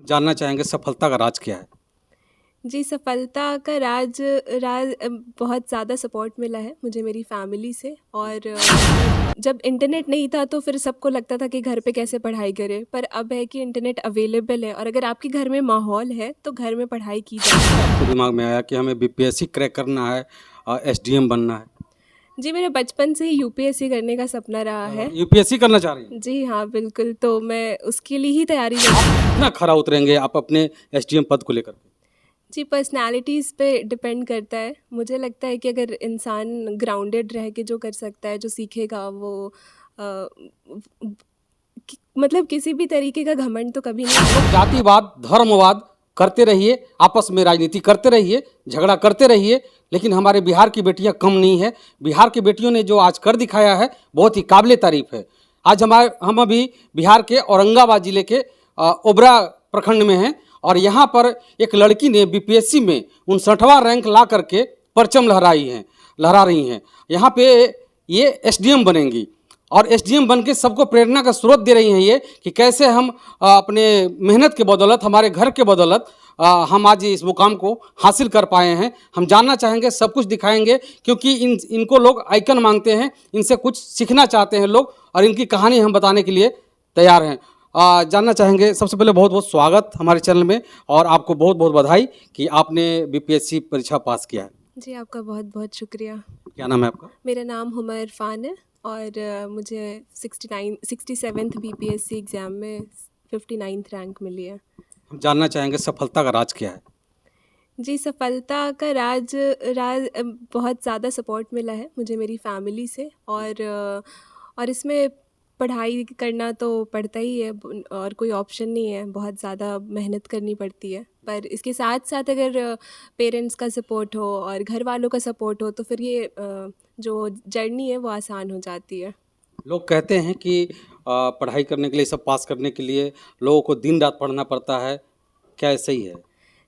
जानना चाहेंगे सफलता का राज क्या है? जी, सफलता का राज बहुत ज़्यादा सपोर्ट मिला है मुझे मेरी फैमिली से और जब इंटरनेट नहीं था तो फिर सबको लगता था कि घर पे कैसे पढ़ाई करें, पर अब है कि इंटरनेट अवेलेबल है और अगर आपके घर में माहौल है तो घर में पढ़ाई की जा सकती है। आपके दिमाग में आया कि हमें बीपीएससी क्रैक करना है, एसडीएम बनना है? जी, मेरे बचपन से ही यूपीएससी करने का सपना रहा है। यूपीएससी करना चाह रही हैं? जी हाँ, बिल्कुल, तो मैं उसके लिए ही तैयारी कितना खरा उतरेंगे आप अपने एसडीएम पद को लेकर के? जी, पर्सनैलिटीज़ पे डिपेंड करता है। मुझे लगता है कि अगर इंसान ग्राउंडेड रह के जो कर सकता है, जो सीखेगा वो अ, व मतलब किसी भी तरीके का घमंड तो कभी नहीं। जातिवाद, धर्मवाद करते रहिए, आपस में राजनीति करते रहिए, झगड़ा करते रहिए, लेकिन हमारे बिहार की बेटियां कम नहीं है। बिहार की बेटियों ने जो आज कर दिखाया है बहुत ही काबिले तारीफ है। आज हम अभी बिहार के औरंगाबाद जिले के ओबरा प्रखंड में हैं और यहाँ पर एक लड़की ने बीपीएससी में 59वां रैंक ला करके परचम लहरा रही हैं। यहाँ पे ये एसडीएम बनेंगी और एसडीएम बन के सबको प्रेरणा का स्रोत दे रही हैं ये कि कैसे हम अपने मेहनत के बदौलत, हमारे घर के बदौलत हम आज इस मुकाम को हासिल कर पाए हैं। हम जानना चाहेंगे, सब कुछ दिखाएंगे, क्योंकि इनको लोग आइकन मानते हैं, इनसे कुछ सीखना चाहते हैं लोग और इनकी कहानी हम बताने के लिए तैयार हैं। जानना चाहेंगे, सबसे पहले बहुत बहुत स्वागत हमारे चैनल में और आपको बहुत बहुत बधाई कि आपने बीपीएससी परीक्षा पास किया है। जी, आपका बहुत बहुत शुक्रिया। क्या नाम है आपका? मेरा नाम हुमा इरफान है और मुझे 67th बीपीएससी एग्ज़ाम में 59th रैंक मिली है। हम जानना चाहेंगे सफलता का राज क्या है? जी, सफलता का राज बहुत ज़्यादा सपोर्ट मिला है मुझे मेरी फैमिली से और इसमें पढ़ाई करना तो पड़ता ही है और कोई ऑप्शन नहीं है, बहुत ज़्यादा मेहनत करनी पड़ती है। पर इसके साथ साथ अगर पेरेंट्स का सपोर्ट हो और घर वालों का सपोर्ट हो तो फिर ये जो जर्नी है वो आसान हो जाती है। लोग कहते हैं कि पढ़ाई करने के लिए, सब पास करने के लिए लोगों को दिन रात पढ़ना पड़ता है, क्या ऐसा ही है?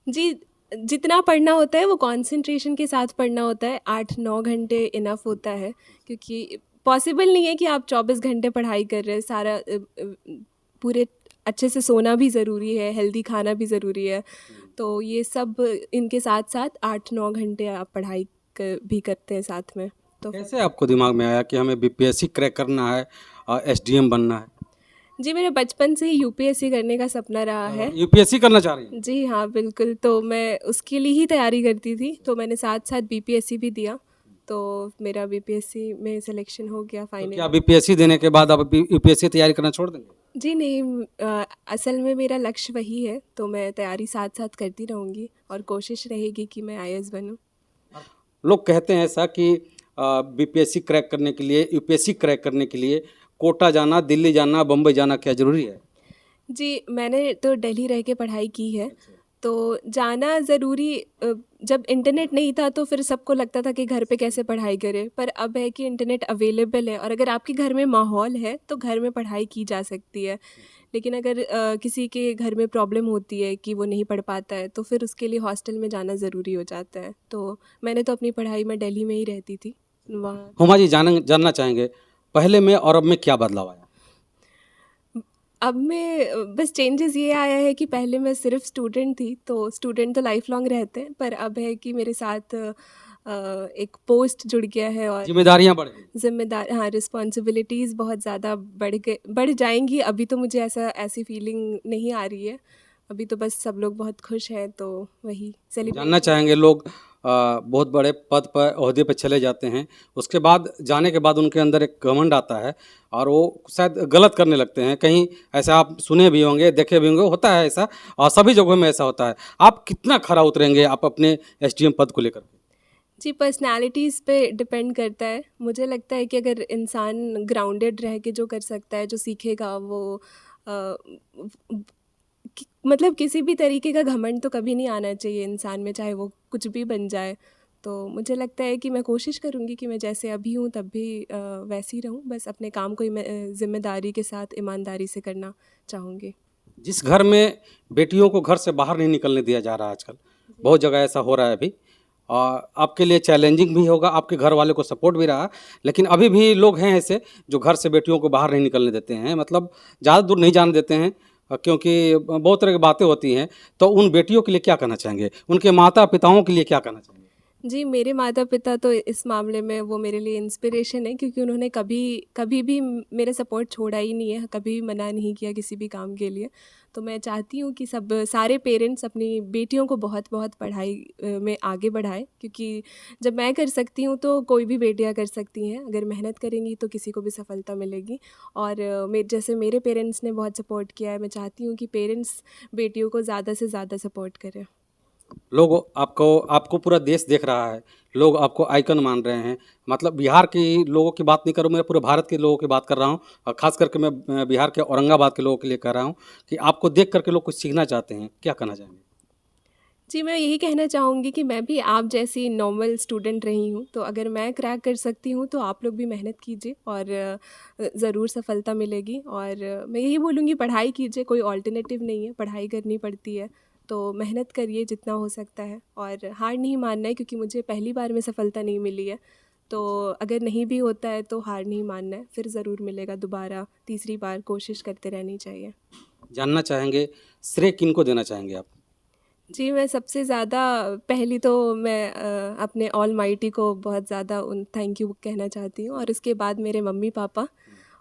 जी, जितना पढ़ना होता है वो कंसंट्रेशन के साथ पढ़ना होता है। 8-9 घंटे इनफ होता है, क्योंकि पॉसिबल नहीं है कि आप 24 घंटे पढ़ाई कर रहे हैं। पूरे अच्छे से सोना भी ज़रूरी है, हेल्दी खाना भी ज़रूरी है। तो ये सब इनके साथ-साथ 8-9 घंटे आप पढ़ाई भी करते हैं साथ में। तो कैसे आपको दिमाग में आया कि हमें बीपीएससी क्रैक करना है, एसडीएम बनना है? जी, मेरे बचपन से ही यूपीएससी करने का सपना रहा है। यूपीएससी करना चाह रही हैं? जी हाँ, बिल्कुल, तो मैं उसके लिए ही तैयारी करती थी, तो मैंने साथ-साथ बीपीएससी भी दिया, तो मेरा बीपीएससी में सिलेक्शन हो गया तो फाइनली। क्या बीपीएससी देने के बाद आप यूपीएससी तैयारी करना छोड़ देंगे? जी नहीं, असल में मेरा लक्ष्य वही है, तो मैं तैयारी साथ-साथ करती रहूँगी और कोशिश रहेगी कि मैं आईएएस बनूँ। लोग कहते हैं ऐसा कि बीपीएससी क्रैक करने के लिए, यूपीएससी क्रैक करने के लिए कोटा जाना, दिल्ली जाना, बम्बई जाना क्या ज़रूरी है? जी, मैंने तो दिल्ली रह के पढ़ाई की है, तो जाना ज़रूरी जब इंटरनेट नहीं था तो फिर सबको लगता था कि घर पे कैसे पढ़ाई करें, पर अब है कि इंटरनेट अवेलेबल है और अगर आपके घर में माहौल है तो घर में पढ़ाई की जा सकती है। लेकिन अगर किसी के घर में प्रॉब्लम होती है कि वो नहीं पढ़ पाता है तो फिर उसके लिए हॉस्टल में जाना ज़रूरी हो जाता है। तो मैंने तो अपनी पढ़ाई में दिल्ली में ही रहती थी, वहाँ। हुमा जी, जानना चाहेंगे पहले में और अब में क्या बदलाव आया? अब मैं बस चेंजेस ये आया है कि पहले मैं सिर्फ स्टूडेंट थी, तो स्टूडेंट तो लाइफ लॉन्ग रहते हैं, पर अब है कि मेरे साथ एक पोस्ट जुड़ गया है और जिम्मेदारियां बढ़ गई? ज़िम्मेदार, हाँ, रिस्पॉन्सिबिलिटीज़ बहुत ज़्यादा बढ़ जाएंगी। अभी तो मुझे ऐसी फीलिंग नहीं आ रही है, अभी तो बस सब लोग बहुत खुश हैं, तो वही सेलिब्रेट। जानना चाहेंगे लोग बहुत बड़े पद पर, ओहदे पर चले जाते हैं, उसके बाद जाने के बाद उनके अंदर एक घमंड आता है और वो शायद गलत करने लगते हैं। कहीं ऐसा आप सुने भी होंगे, देखे भी होंगे, होता है ऐसा और सभी जगहों में ऐसा होता है। आप कितना खरा उतरेंगे आप अपने एसडीएम पद को लेकर? जी, पर्सनैलिटीज़ पे डिपेंड करता है। मुझे लगता है कि अगर इंसान ग्राउंडेड रह के जो कर सकता है, जो सीखेगा वो अ, मतलब किसी भी तरीके का घमंड तो कभी नहीं आना चाहिए इंसान में, चाहे वो कुछ भी बन जाए। तो मुझे लगता है कि मैं कोशिश करूँगी कि मैं जैसे अभी हूँ तब भी वैसी रहूँ, बस अपने काम को ज़िम्मेदारी के साथ ईमानदारी से करना चाहूँगी। जिस घर में बेटियों को घर से बाहर नहीं निकलने दिया जा रहा है आजकल, बहुत जगह ऐसा हो रहा है अभी, और आपके लिए चैलेंजिंग भी होगा, आपके घर वाले को सपोर्ट भी रहा, लेकिन अभी भी लोग हैं ऐसे जो घर से बेटियों को बाहर नहीं निकलने देते हैं, मतलब ज़्यादा दूर नहीं जाने देते हैं। क्योंकि बहुत तरह की बातें होती हैं, तो उन बेटियों के लिए क्या कहना चाहेंगे, उनके माता पिताओं के लिए क्या कहना चाहेंगे? जी, मेरे माता-पिता तो इस मामले में वो मेरे लिए इंस्पिरेशन है, क्योंकि उन्होंने कभी कभी भी मेरा सपोर्ट छोड़ा ही नहीं है, कभी भी मना नहीं किया किसी भी काम के लिए। तो मैं चाहती हूँ कि सब सारे पेरेंट्स अपनी बेटियों को बहुत-बहुत पढ़ाई में आगे बढ़ाएँ, क्योंकि जब मैं कर सकती हूँ तो कोई भी बेटियाँ कर सकती हैं। अगर मेहनत करेंगी तो किसी को भी सफलता मिलेगी। और जैसे मेरे पेरेंट्स ने बहुत सपोर्ट किया है, मैं चाहती हूँ कि पेरेंट्स बेटियों को ज़्यादा से ज़्यादा सपोर्ट करें। लोग आपको आपको पूरा देश देख रहा है, लोग आपको आइकन मान रहे हैं। मतलब बिहार के लोगों की बात नहीं कर रहा हूँ, मैं पूरे भारत के लोगों की बात कर रहा हूँ, और ख़ास करके मैं बिहार के औरंगाबाद के लोगों के लिए कह रहा हूँ कि आपको देख कर के लोग कुछ सीखना चाहते हैं। क्या कहना चाहेंगे? जी, मैं यही कहना चाहूँगी कि मैं भी आप जैसी नॉर्मल स्टूडेंट रही हूँ, तो अगर मैं क्रैक कर सकती हूँ तो आप लोग भी मेहनत कीजिए और ज़रूर सफलता मिलेगी। और मैं यही बोलूँगी, पढ़ाई कीजिए, कोई ऑल्टरनेटिव नहीं है, पढ़ाई करनी पड़ती है। तो मेहनत करिए जितना हो सकता है और हार नहीं मानना है, क्योंकि मुझे पहली बार में सफलता नहीं मिली है। तो अगर नहीं भी होता है तो हार नहीं मानना है, फिर ज़रूर मिलेगा दोबारा, तीसरी बार कोशिश करते रहनी चाहिए। जानना चाहेंगे, श्रेय किनको देना चाहेंगे आप? जी, मैं सबसे ज़्यादा पहली तो मैं अपने ऑलमाइटी को बहुत ज़्यादा उन थैंक यू कहना चाहती हूँ, और उसके बाद मेरे मम्मी-पापा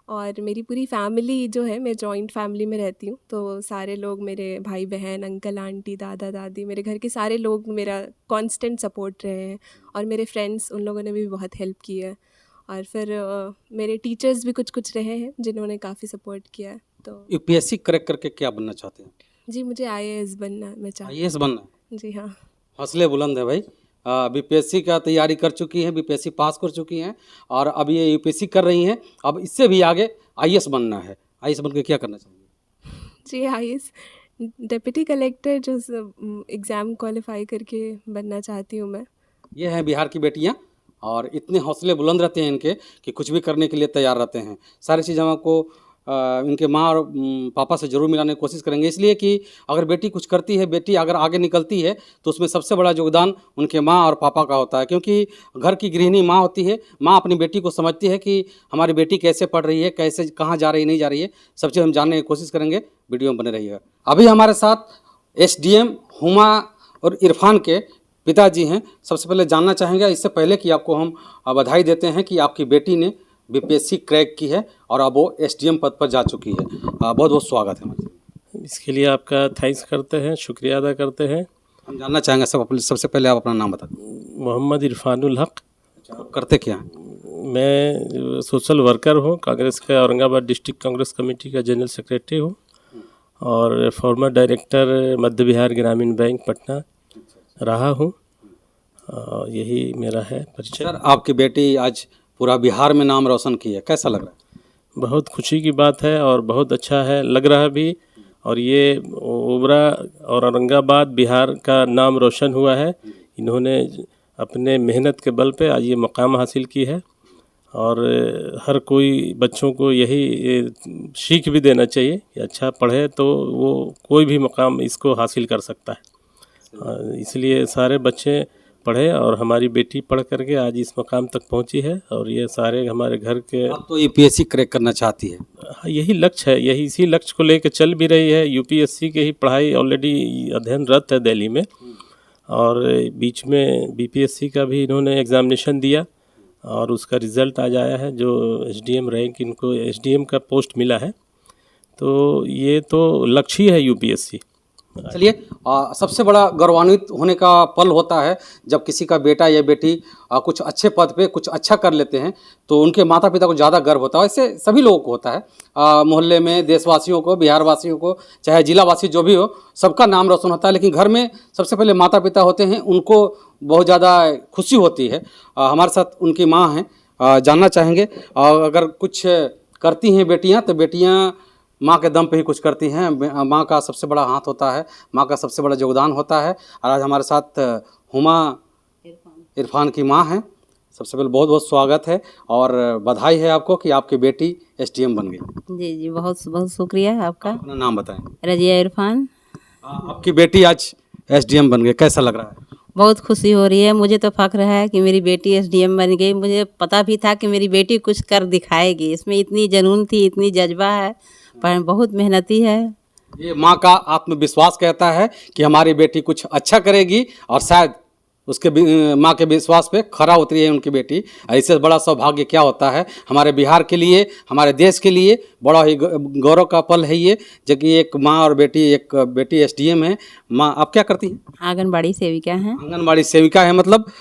और मेरी पूरी फैमिली जो है, मैं जॉइंट फैमिली में रहती हूँ, तो सारे लोग, मेरे भाई-बहन, अंकल-आंटी, दादा-दादी, मेरे घर के सारे लोग मेरा कांस्टेंट सपोर्ट रहे हैं। और मेरे फ्रेंड्स, उन लोगों ने भी बहुत हेल्प की है। और फिर मेरे टीचर्स भी कुछ-कुछ रहे हैं जिन्होंने काफ़ी सपोर्ट किया है। तो यूपीएससी क्रैक करके क्या बनना चाहते हैं? जी, मुझे आईएएस बनना मैं चाहती आईएएस बनना है? हूँ। जी हाँ। हौसले बुलंद है भाई। बीपीएससी का तैयारी कर चुकी हैं, बीपीएससी पास कर चुकी हैं और अब ये यूपीएससी कर रही हैं। अब इससे भी आगे आईएएस बनना है। आईएएस बन के क्या करना चाहेंगे? जी, आईएएस डिप्टी कलेक्टर जो एग्ज़ाम क्वालिफ़ाई करके बनना चाहती हूँ मैं। ये हैं बिहार की बेटियां और इतने हौसले बुलंद रहते हैं इनके कि कुछ भी करने के लिए तैयार रहते हैं। सारी चीज़ हम आपको इनके माँ और पापा से ज़रूर मिलाने की कोशिश करेंगे, इसलिए कि अगर बेटी कुछ करती है, बेटी अगर आगे निकलती है तो उसमें सबसे बड़ा योगदान उनके माँ और पापा का होता है, क्योंकि घर की गृहिणी माँ होती है। माँ अपनी बेटी को समझती है कि हमारी बेटी कैसे पढ़ रही है, कैसे कहाँ जा रही है, नहीं जा रही है, सब चीज़ हम जानने की कोशिश करेंगे। वीडियो में बने रहिएगा। अभी हमारे साथ एसडीएम हुमा और इरफान के पिताजी हैं। सबसे पहले जानना चाहेंगे, इससे पहले कि आपको हम बधाई देते हैं कि आपकी बेटी ने बीपीएससी क्रैक की है और अब वो एसडीएम पद पर जा चुकी है। बहुत बहुत स्वागत है हमारे। इसके लिए आपका थैंक्स करते हैं, शुक्रिया अदा करते हैं। हम जानना चाहेंगे सबसे पहले आप अपना नाम बता दें। मोहम्मद इरफानुल हक। आप करते क्या हैं? मैं सोशल वर्कर हूँ, कांग्रेस का औरंगाबाद डिस्ट्रिक्ट कांग्रेस कमेटी का जनरल सेक्रेटरी हूँ और फॉर्मर डायरेक्टर मध्य बिहार ग्रामीण बैंक पटना रहा हूँ। यही मेरा है परिचय। सर, आपकी बेटी आज पूरा बिहार में नाम रोशन की है, कैसा लग रहा है? बहुत खुशी की बात है और बहुत अच्छा है, लग रहा भी। और ये ओबरा और औरंगाबाद बिहार का नाम रोशन हुआ है। इन्होंने अपने मेहनत के बल पे आज ये मकाम हासिल की है और हर कोई बच्चों को यही सीख भी देना चाहिए कि अच्छा पढ़े तो वो कोई भी मकाम इसको हासिल कर सकता है। इसलिए सारे बच्चे पढ़े और हमारी बेटी पढ़ करके आज इस मकाम तक पहुंची है और ये सारे हमारे घर के। अब तो यूपीएससी क्रैक करना चाहती है। यही लक्ष्य है, यही इसी लक्ष्य को लेकर चल भी रही है। यूपीएससी की ही पढ़ाई ऑलरेडी अध्ययनरत है दिल्ली में और बीच में बीपीएससी का भी इन्होंने एग्ज़ामिनेशन दिया और उसका रिज़ल्ट आज आया है जो एसडीएम रैंक इनको एसडीएम का पोस्ट मिला है। तो ये तो लक्ष्य ही है यूपीएससी। चलिए, सबसे बड़ा गौरवान्वित होने का पल होता है जब किसी का बेटा या बेटी कुछ अच्छे पद पे कुछ अच्छा कर लेते हैं तो उनके माता पिता को ज़्यादा गर्व होता है। इससे सभी लोगों को होता है, मोहल्ले में, देशवासियों को, बिहार वासियों को, चाहे जिलावासी जो भी हो, सबका नाम रोशन होता है। लेकिन घर में सबसे पहले माता पिता होते हैं, उनको बहुत ज़्यादा खुशी होती है। हमारे साथ उनकी माँ हैं, जानना चाहेंगे अगर कुछ करती हैं बेटियाँ तो बेटियाँ माँ के दम पे ही कुछ करती हैं। माँ का सबसे बड़ा हाथ होता है, माँ का सबसे बड़ा योगदान होता है। और आज हमारे साथ हुमा इरफान की माँ हैं। सबसे पहले बहुत बहुत स्वागत है और बधाई है आपको कि आपकी बेटी एसडीएम बन गई। जी जी, बहुत बहुत शुक्रिया आपका। अपना नाम बताएं। रजिया इरफान। आपकी बेटी आज एसडीएम बन गई, कैसा लग रहा है? बहुत खुशी हो रही है, मुझे तो फ़ख्र है कि मेरी बेटी एसडीएम बन गई। मुझे पता भी था कि मेरी बेटी कुछ कर दिखाएगी, इसमें इतनी जुनून थी, इतनी जज्बा है, पर बहुत मेहनती है। ये माँ का आत्मविश्वास कहता है कि हमारी बेटी कुछ अच्छा करेगी और शायद उसके माँ के विश्वास पे खरा उतरी है उनकी बेटी। ऐसे बड़ा सौभाग्य क्या होता है हमारे बिहार के लिए, हमारे देश के लिए बड़ा ही गौरव का पल है ये, जो कि एक माँ और बेटी, एक बेटी एसडीएम है। माँ आप क्या करती हैं? आंगनबाड़ी सेविका हैं। आंगनबाड़ी सेविका है, मतलब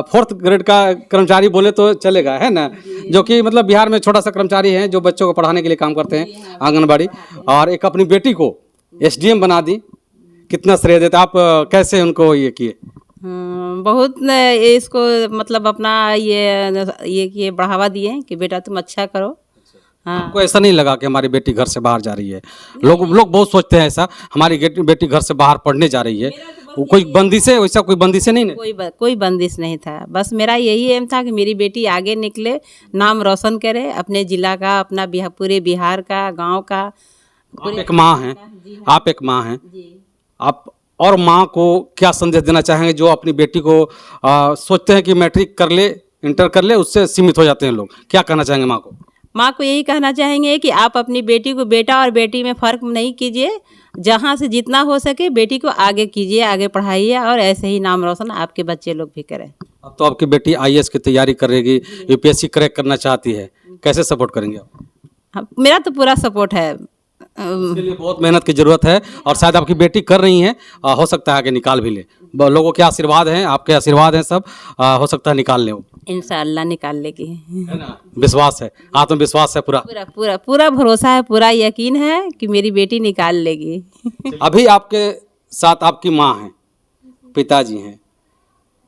4th ग्रेड का कर्मचारी बोले तो चलेगा, है ना, जो कि मतलब बिहार में छोटा सा कर्मचारी है जो बच्चों को पढ़ाने के लिए काम करते हैं आंगनबाड़ी, और एक अपनी बेटी को एसडीएम बना दी। कितना श्रेय देते आप, कैसे उनको ये किए? बहुत इसको मतलब अपना ये किए, बढ़ावा दिए कि बेटा तुम अच्छा करो। हाँ, आपको ऐसा नहीं लगा कि हमारी बेटी घर से बाहर जा रही है? लोग बहुत सोचते हैं ऐसा, हमारी बेटी घर से बाहर पढ़ने जा रही है। वो कोई बंदिश है, वैसा कोई बंदिश नहीं है? कोई बंदिश नहीं था। बस मेरा यही एम था कि मेरी बेटी आगे निकले, नाम रोशन करे अपने ज़िला का, अपना पूरे बिहार का, गांव का। आप एक माँ हैं, आप एक माँ हैं, आप और माँ को क्या संदेश देना चाहेंगे जो अपनी बेटी को सोचते हैं कि मैट्रिक कर ले, इंटर कर ले, उससे सीमित हो जाते हैं लोग? क्या कहना चाहेंगे माँ को? माँ को यही कहना चाहेंगे कि आप अपनी बेटी को, बेटा और बेटी में फ़र्क नहीं कीजिए, जहाँ से जितना हो सके बेटी को आगे कीजिए, आगे पढ़ाइए, और ऐसे ही नाम रोशन आपके बच्चे लोग भी करें। अब तो आपकी बेटी आईएएस की तैयारी करेगी, यूपीएससी क्रैक करना चाहती है, कैसे सपोर्ट करेंगे आप? हाँ, मेरा तो पूरा सपोर्ट है। उसके लिए बहुत मेहनत की जरूरत है, और शायद आपकी बेटी कर रही हैं, हो सकता है कि निकाल भी ले। लोगों के आशीर्वाद हैं, आपके आशीर्वाद हैं सब, हो सकता है निकाल ले वो। इंशाअल्लाह निकाल लेगी, है ना? विश्वास है, आत्मविश्वास है पूरा? पूरा पूरा पूरा भरोसा है, पूरा यकीन है कि मेरी बेटी निकाल लेगी। अभी आपके साथ आपकी माँ है, पिताजी हैं,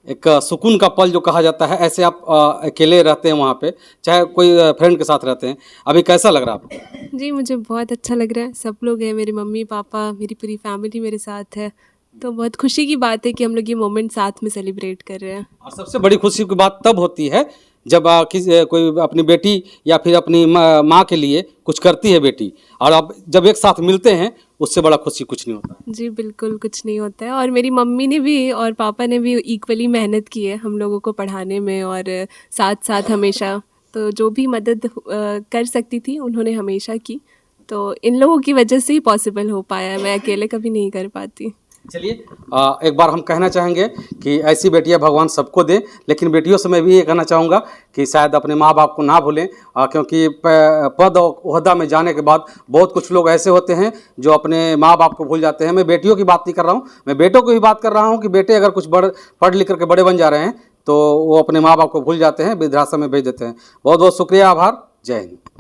एक सुकून का पल जो कहा जाता है, ऐसे आप अकेले रहते हैं वहाँ पे, चाहे कोई फ्रेंड के साथ रहते हैं, अभी कैसा लग रहा है आपको? जी, मुझे बहुत अच्छा लग रहा है। सब लोग हैं, मेरे मम्मी पापा, मेरी पूरी फैमिली मेरे साथ है, तो बहुत खुशी की बात है कि हम लोग ये मोमेंट साथ में सेलिब्रेट कर रहे हैं। और सबसे बड़ी खुशी की बात तब होती है जब कोई अपनी बेटी या फिर अपनी माँ के लिए कुछ करती है बेटी, और अब जब एक साथ मिलते हैं, उससे बड़ा खुशी कुछ नहीं होता। जी बिल्कुल, कुछ नहीं होता है। और मेरी मम्मी ने भी और पापा ने भी इक्वली मेहनत की है हम लोगों को पढ़ाने में, और साथ साथ हमेशा, तो जो भी मदद कर सकती थी उन्होंने हमेशा की। तो इन लोगों की वजह से ही पॉसिबल हो पाया है, मैं अकेले कभी नहीं कर पाती। चलिए, एक बार हम कहना चाहेंगे कि ऐसी बेटियां भगवान सबको दे, लेकिन बेटियों से मैं भी ये कहना चाहूँगा कि शायद अपने माँ बाप को ना भूलें, क्योंकि पद और ओहदा में जाने के बाद बहुत कुछ लोग ऐसे होते हैं जो अपने माँ बाप को भूल जाते हैं। मैं बेटियों की बात नहीं कर रहा हूँ, मैं बेटों की भी बात कर रहा हूँ कि बेटे अगर कुछ पढ़ लिख करके बड़े बन जा रहे हैं तो वो अपने माँ बाप को भूल जाते हैं, वृद्धाश्रम में भेज देते हैं। बहुत बहुत शुक्रिया, आभार, जय हिंद।